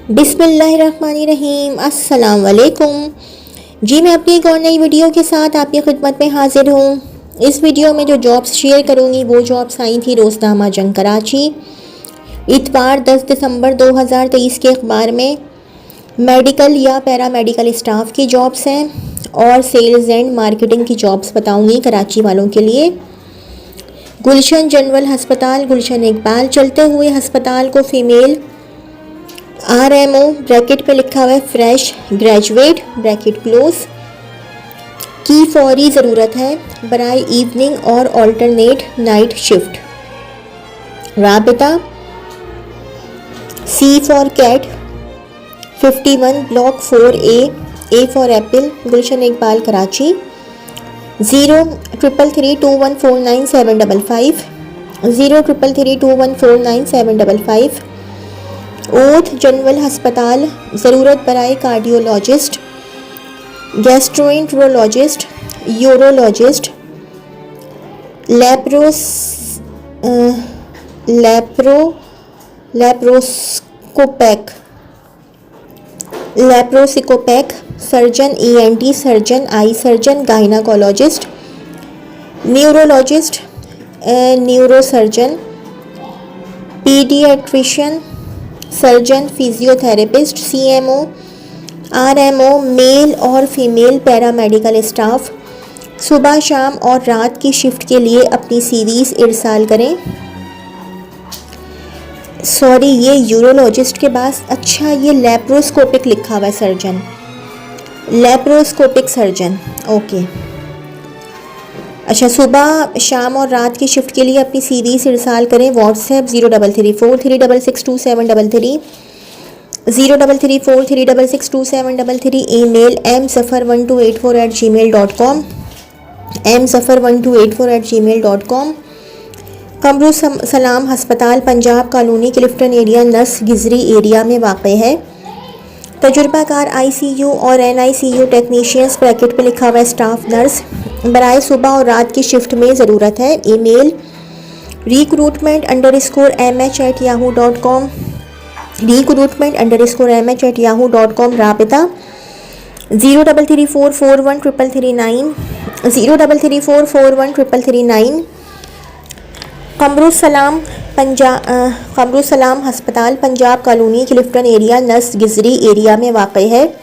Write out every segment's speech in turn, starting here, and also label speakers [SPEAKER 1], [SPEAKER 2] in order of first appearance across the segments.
[SPEAKER 1] बिस्मिल्लाहिर्रहमानिर्रहीम। अस्सलाम वालेकुम जी। मैं अपनी एक और नई वीडियो के साथ आपकी खिदमत में हाजिर हूँ। इस वीडियो में जो जॉब्स शेयर करूँगी वो जॉब्स आई थी रोज़नामा जंग कराची इतवार 10 दिसंबर 2023 के अखबार में। मेडिकल या पैरामेडिकल स्टाफ की जॉब्स हैं और सेल्स एंड मार्केटिंग की जॉब्स बताऊँगी कराची वालों के लिए। गुलशन जनरल हस्पताल गुलशन इकबाल चलते हुए हस्पताल को फीमेल RMO ब्रैकेट पे लिखा हुआ है फ्रेश ग्रेजुएट ब्रैकेट क्लोज की फौरी ज़रूरत है बराए इवनिंग और ऑल्टरनेट नाइट शिफ्ट। राबिता C for cat 51 block 4A for apple Gulshan Iqbal Karachi 03332149755 03332149755। ओथ जनरल हस्पताल ज़रूरत बराए cardiologist gastroenterologist urologist laparoscopic surgeon ENT surgeon eye surgeon gynaecologist neurologist neurosurgeon paediatrician surgeon physiotherapist CMO RMO male और फीमेल पैरामेडिकल स्टाफ सुबह शाम और रात की शिफ्ट के लिए अपनी CVs इरसाल करें। सॉरी, ये यूरोलॉजिस्ट के पास, अच्छा ये लेप्रोस्कोपिक लिखा हुआ है सर्जन, लेप्रोस्कोपिक सर्जन, ओके। अच्छा, सुबह शाम और रात की शिफ्ट के लिए अपनी CVs इरसाल करें। WhatsApp 0334362733 0334362733। Email mzafar1284@gmail.com mzafar1284@gmail.com। Kamru सलाम हस्पताल पंजाब कॉलोनी क्लिफ्टन एरिया नस गिजरी एरिया में वाक़ है। तजुर्बाकार ICU और NICU टेक्नीशियंस ब्रैकेट पे लिखा हुआ है स्टाफ नर्स बराए सुबह और रात की शिफ्ट में ज़रूरत है। Email recruitment_mh@yahoo.com recruitment_mh@yahoo.com। राबिता 033441339 033441339। कमरू सलाम हस्पताल पंजाब कॉलोनी क्लिफ्टन एरिया नस गिजरी एरिया में वाक़ है।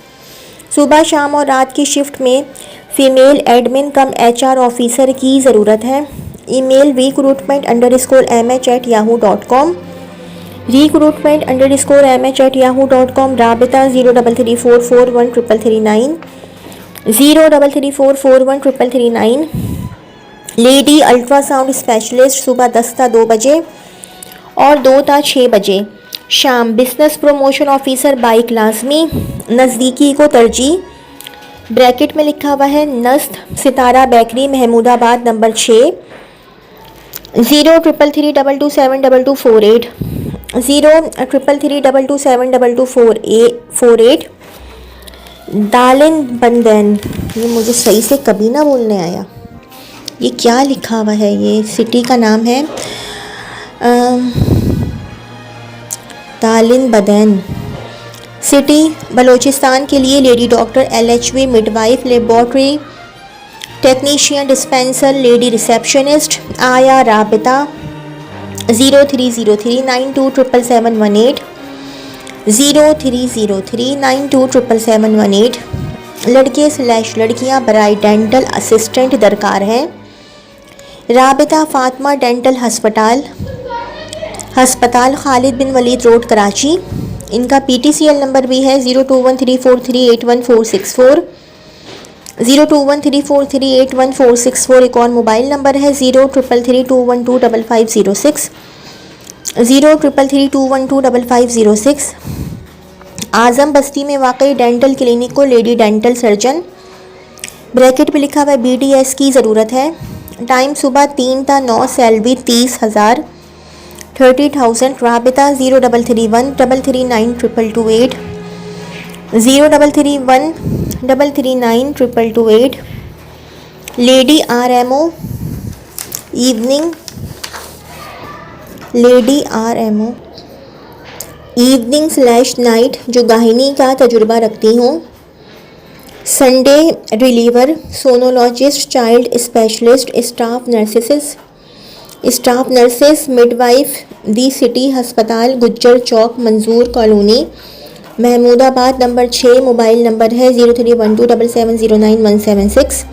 [SPEAKER 1] सुबह शाम और रात की शिफ्ट में फ़ीमेल एडमिन कम HR ऑफिसर की ज़रूरत है। Email recruitment_mh@yahoo.com recruitment_mh@yahoo.com। राबिता 033441339 033441339। Lady ultrasound specialist सुबह 10 ता 2 बजे और 2 ता 6 बजे। शाम बिजनेस प्रमोशन ऑफिसर बाइक लाजमी नज़दीकी को तरजीह ब्रैकेट में लिखा हुआ है नस्त सितारा बेकरी महमूदाबाद नंबर 6 03332272248 03332272248। दालिन बंदन, ये मुझे सही से कभी ना बोलने आया, ये क्या लिखा हुआ है? ये सिटी का नाम है दालिन बदन सिटी बलूचिस्तान के लिए lady doctor LHV midwife laboratory technician dispenser lady receptionist आया। राबिता 0303927718 0303927718। लड़के/लड़कियां बराए डेंटल असिस्टेंट दरकार हैं। राबिता फातिमा डेंटल हस्पताल खालिद बिन वलीद रोड कराची। इनका PTCL नंबर भी है 021343814464 021343814464। एक और मोबाइल नंबर है 03332125506 03332125506। आज़म बस्ती में वाक़ई डेंटल क्लिनिक को लेडी डेंटल सर्जन ब्रैकेट पे लिखा हुआ है BDS की ज़रूरत है। टाइम सुबह 3 ता 9, सैलरी 30,000 30,000। राबिता 0331339228 0331339228। Lady RMO evening lady RMO evening slash night जो गाहिनी का तजुर्बा रखती हों, Sunday reliever, sonologist, child specialist, staff nurses, midwife, the city अस्पताल, Gujjar Chowk, Manzoor colony, Mahmoodabad. Number 6 mobile number है 031277091176,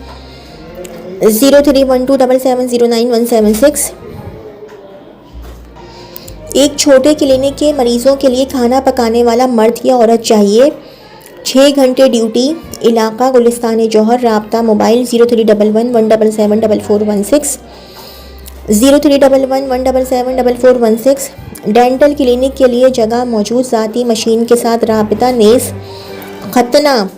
[SPEAKER 1] 031277091176। एक छोटे क्लिनिक के मरीजों के लिए खाना पकाने वाला मर्द या औरत चाहिए। 6 घंटे ड्यूटी। इलाका गुलिस्तान जौहर। राब्ता मोबाइल 0311177416, 0311177416। डेंटल क्लिनिक के लिए जगह मौजूद। ज़ाती मशीन के साथ राब्ता नेस खतना,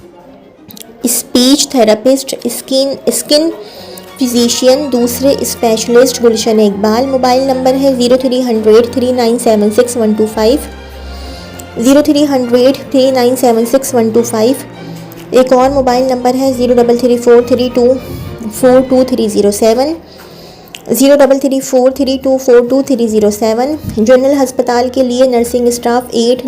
[SPEAKER 1] स्पीच थेरेपिस्ट, स्किन फिजिशियन, दूसरे स्पेशलिस्ट गुलशन इकबाल। मोबाइल नंबर है 03003976 125, एक और मोबाइल नंबर है 033432422307, 033432422307। जनरल अस्पताल के लिए nursing staff 8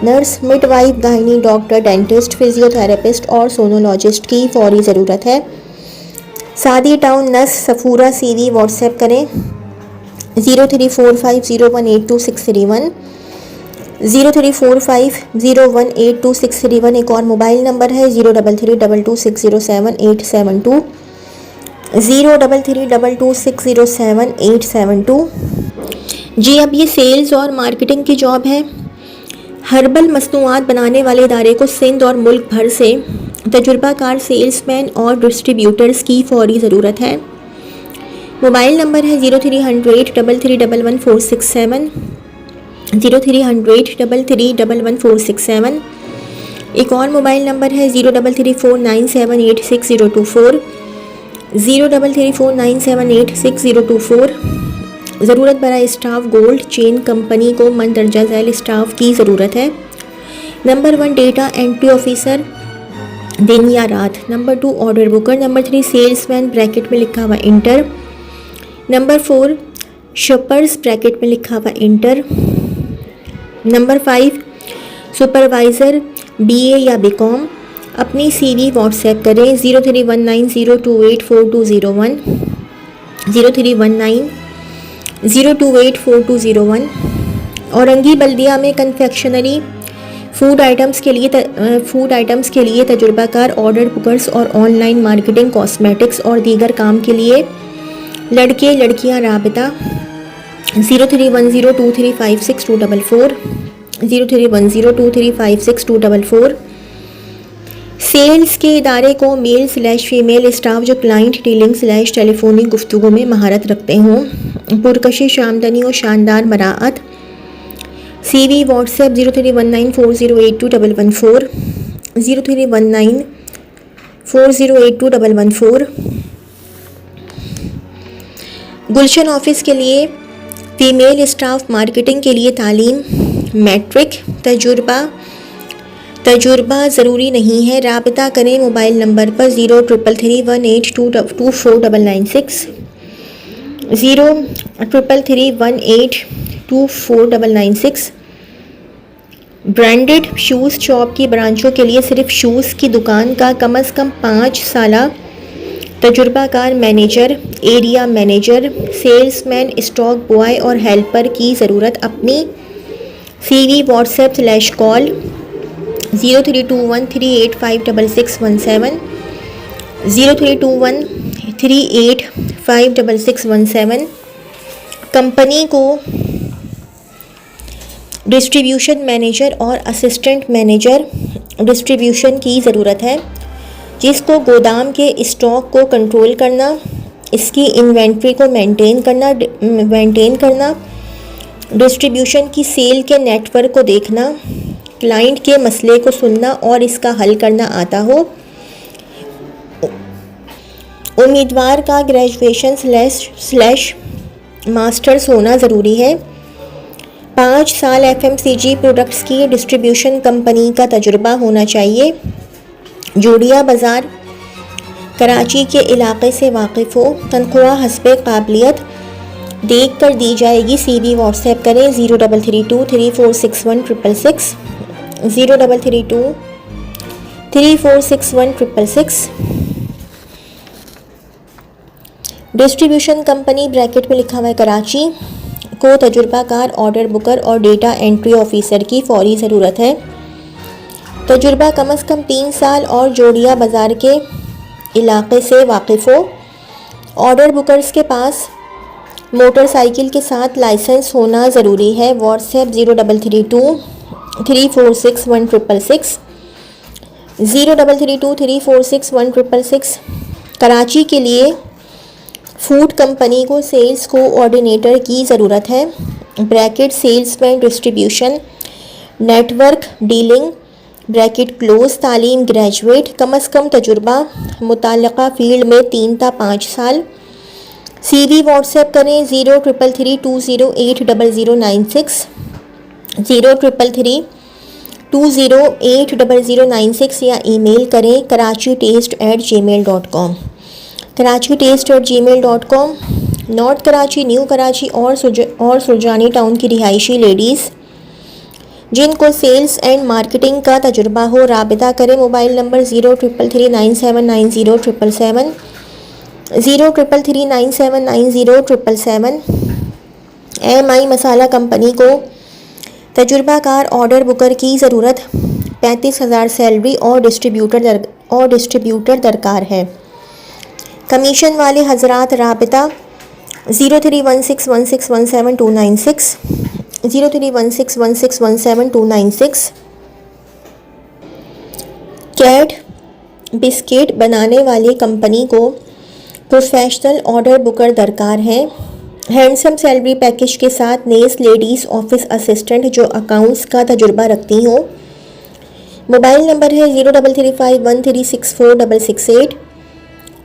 [SPEAKER 1] nurse, midwife, gynae, doctor, dentist, physiotherapist और सोनोलॉजिस्ट की फौरी ज़रूरत है। सादी टाउन नस सफूरा CV व्हाट्सएप करें 0345018261, 0345018261। एक और मोबाइल नंबर है 0332260787, 0332260787। जी अब ये सेल्स और मार्केटिंग की जॉब है। हर्बल मसनूआत बनाने वाले इदारे को सिंध और मुल्क भर से तजुर्बाकार सेल्समैन और डिस्ट्रीब्यूटर्स की फौरी ज़रूरत है। मोबाइल नंबर है 030033111467, 030033111467। एक और मोबाइल नंबर है 0334978624, 0334978624। ज़रूरत बड़ा स्टाफ गोल्ड चेन कंपनी को मंदरजा झैल स्टाफ की ज़रूरत है। नंबर 1 डेटा एंट्री ऑफिसर दिन या रात। Number 2 order Booker. Number 3 salesman bracket में लिखा हुआ इंटर। नंबर 4 शॉपर्स ब्रैकेट में लिखा हुआ इंटर। नंबर 5 सुपरवाइज़र BA या BCom। अपनी CV व्हाट्सएप करें 031902842001, 031902842001। औरंगी बल्दिया में कन्फेक्शनरी फूड आइटम्स के लिए तजुर्बाकार ऑर्डर बुकर्स और ऑनलाइन मार्केटिंग, कॉस्मेटिक्स और दीगर काम के लिए लड़के लड़कियां। राबिता 0310235624, 0310235624। सेल्स के इदारे को मेल/फीमेल स्टाफ जो क्लाइंट डीलिंग/ टेलीफोनिक गुफ्तगू में महारत रखते हों, पुरकशिश आमदनी और शानदार मराअत। CV WhatsApp 0319408214, 0319408214। गुलशन ऑफिस के लिए फ़ीमेल स्टाफ मार्केटिंग के लिए तालीम मैट्रिक तजुर्बा ज़रूरी नहीं है। राबिता करें मोबाइल नंबर पर 0333182496, 0333182496। ब्रांडेड शूज़ शॉप की ब्रांचों के लिए सिर्फ शूज़ की दुकान का कम अज़ कम 5 साला तजुर्बाकार manager, area manager, salesman, stock boy और हेल्पर की ज़रूरत। अपनी CV व्हाट्सएप/कॉल 0321385617, 0321385617। कंपनी को डिस्ट्रीब्यूशन मैनेजर और असिस्टेंट मैनेजर डिस्ट्रीब्यूशन की ज़रूरत है, जिसको गोदाम के स्टॉक को कंट्रोल करना, इसकी इन्वेंट्री को मेंटेन करना, डिस्ट्रीब्यूशन की सेल के नेटवर्क को देखना, क्लाइंट के मसले को सुनना और इसका हल करना आता हो। उम्मीदवार का ग्रेजुएशन/मास्टर्स होना ज़रूरी है। 5 साल FMCG प्रोडक्ट्स की डिस्ट्रीब्यूशन कंपनी का तजुर्बा होना चाहिए। जोड़िया बाज़ार कराची के इलाके से वाकिफ़ हो। तनख्वाह हस्बे काबिलियत। देख कर दी जाएगी। CV व्हाट्सएप करें 0332346166 0332346166। डिस्ट्रीब्यूशन कंपनी ब्रैकेट में लिखा हुआ है कराची को तजुर्बाकार ऑर्डर बुकर और डेटा एंट्री ऑफिसर की फौरी ज़रूरत है। तजुर्बा कम अज़ कम 3 साल और जोड़िया बाज़ार के इलाके से वाकिफ़ हो। ऑर्डर बुकर्स के पास मोटरसाइकिल के साथ लाइसेंस होना ज़रूरी है। व्हाट्सएप 0332346166 0332346166। कराची के लिए फूड कंपनी को सेल्स कोऑर्डिनेटर की ज़रूरत है। Bracket salesman distribution network dealing bracket close. तालीम ग्रेजुएट। कम अज़ कम तजुर्बा मुताल्लिक़ा फ़ील्ड में 3 ta 5 साल। CV व्हाट्सएप करें 0332080096 0332080096 या ईमेल करें karachi-taste@gmail.com karachi-taste@gmail.com। North Karachi, new Karachi और सुरजानी टाउन की रिहायशी लेडीज़ जिनको सेल्स एंड मार्केटिंग का तजुर्बा हो राबिता करें। Mobile number 0333979077 0333979077। MI मसाला कंपनी को तजुर्बाकार ऑर्डर बुकर की ज़रूरत। 35,000 सैलरी और डिस्ट्रीब्यूटर दरकार है। कमीशन वाले हजरात राबिता 0316161729 0316161729। कैट बिस्किट बनाने वाली कंपनी को प्रोफेशनल ऑर्डर बुकर दरकार है। हैंडसम सैलरी पैकेज के साथ नेस लेडीज़ ऑफिस असिस्टेंट जो अकाउंट्स का तजुर्बा रखती हो। मोबाइल नंबर है 0335136468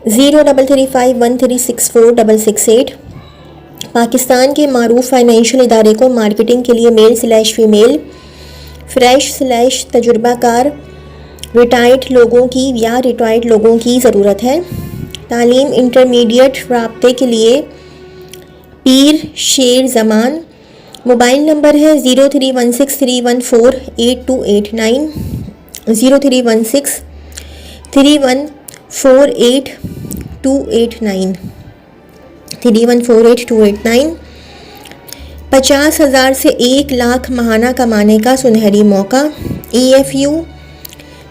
[SPEAKER 1] 0335136468। पाकिस्तान के मारूफ फाइनेंशियल इदारे को मार्केटिंग के लिए मेल/फीमेल फ्रेश/तजुर्बाकार रिटायर्ड लोगों की ज़रूरत है। तालीम इंटरमीडिएट राब्ते के लिए पीर शेर जमान। मोबाइल नंबर है 0316314829 0316314829 3148289। 50,000 से 1 लाख महाना कमाने का सुनहरी मौका। EFU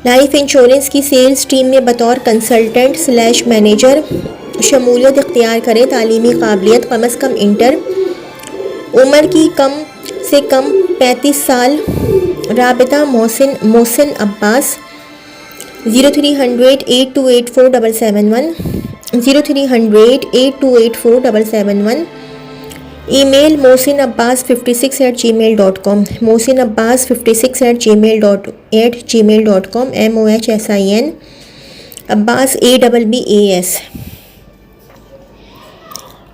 [SPEAKER 1] लाइफ इंश्योरेंस की सेल्स टीम में बतौर कंसल्टेंट/मैनेजर शमूलियत इख्तियार करें। तालीमी काबिलियत कम अज़ कम इंटर। उम्र की कम से कम 35 साल। राबिता Mohsin Abbas 0300828477 0300828477। Email mohsinabbas56@gmail.com mohsinabbas56@gmail.com MOHSIN Abbas ABBAS।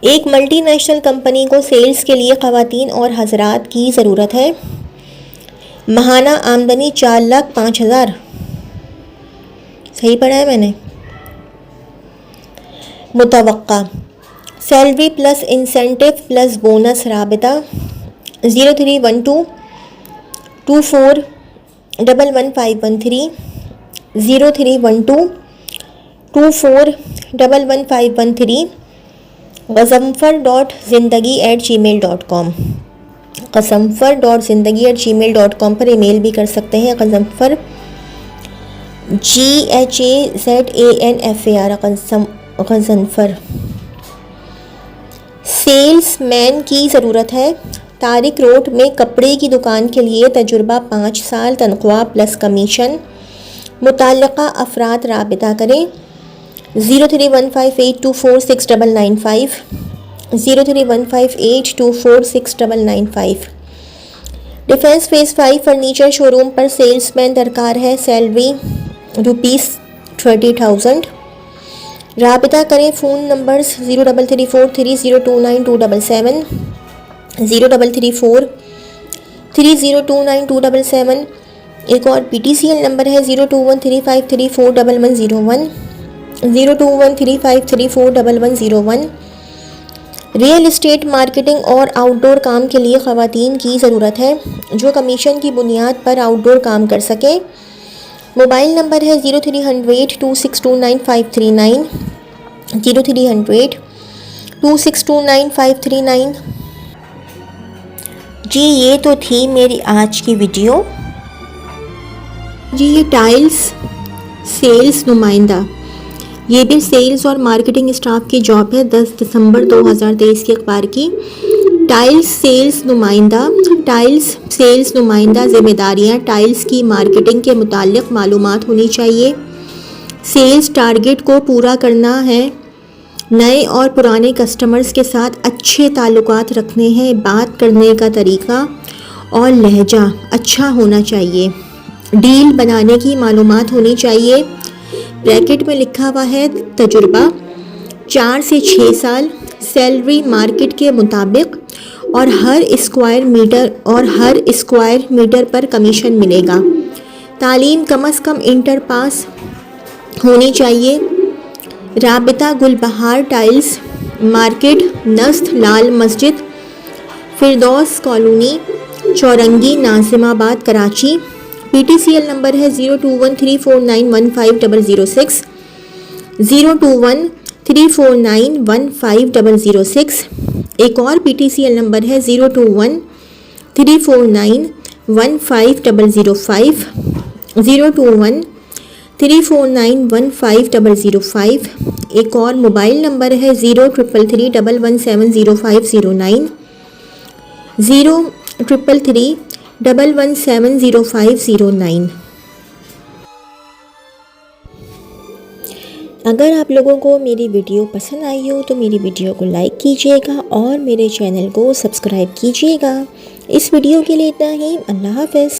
[SPEAKER 1] एक मल्टीनेशनल कंपनी को सेल्स के लिए ख़वातीन और हज़रात की ज़रूरत है। महाना आमदनी 4,05,000। सही पढ़ा है मैंने। मुतवक्का salary plus incentive plus bonus. राबिता 031224111513 031224111513। ग़ज़फ़र.ज़िंदगी@gmail.com ग़ज़फ़र.ज़िंदगी@gmail.com पर ईमेल भी कर सकते हैं। ग़ज़फ़र GHAZANFAR ग़ज़फ़र। सेल्समैन की ज़रूरत है। तारिक रोड में कपड़े की दुकान के लिए तजुर्बा 5 साल। तनख्वाह प्लस कमीशन। मुताल्लिक़ा अफराद राबिता करें 0315824699 0315824699। डिफेंस फेज़ 5 फर्नीचर शोरूम पर सेल्समैन दरकार है। सैलरी ₹30,000। राबिता करें। फ़ोन नंबर्स 03343029 03343029 एक और PTCL नंबर है 0213534101 0213534101। रियल इस्टेट मार्केटिंग और आउटडोर काम के लिए ख़वातीन की ज़रूरत है जो कमीशन की बुनियाद पर आउटडोर काम कर सके। मोबाइल नंबर है 0300 2629 539 0300 2629 539। जी ये तो थी मेरी आज की वीडियो। जी ये टाइल्स सेल्स नुमाइंदा, ये भी सेल्स और मार्केटिंग स्टाफ की जॉब है। 10 दिसंबर 2023 के अखबार की। टाइल्स सेल्स नुमाइंदा जिम्मेदारियां टाइल्स की मार्केटिंग के मुताल्लिक मालूमात होनी चाहिए। सेल्स टारगेट को पूरा करना है। नए और पुराने कस्टमर्स के साथ अच्छे ताल्लुकात रखने हैं। बात करने का तरीका और लहजा अच्छा होना चाहिए। डील बनाने की मालूमात होनी चाहिए। ब्रैकेट में लिखा हुआ है तजुर्बा 4 से 6 साल, सैलरी मार्केट के मुताबिक और हर स्क्वायर मीटर पर कमीशन मिलेगा। तालीम कम से कम इंटर पास होनी चाहिए। राबिता गुलबहार टाइल्स मार्केट, नस्त Lal Masjid, Firdous colony, Chowrangi, Nazimabad, Karachi. PTCL number है 0213491506 0213491506। एक और PTCL नंबर है 0213491505 0213491505। एक और मोबाइल नंबर है 033311705009 033311705009। अगर आप लोगों को मेरी वीडियो पसंद आई हो तो मेरी वीडियो को लाइक कीजिएगा और मेरे चैनल को सब्सक्राइब कीजिएगा। इस वीडियो के लिए इतना ही। अल्लाह हाफ़िज़।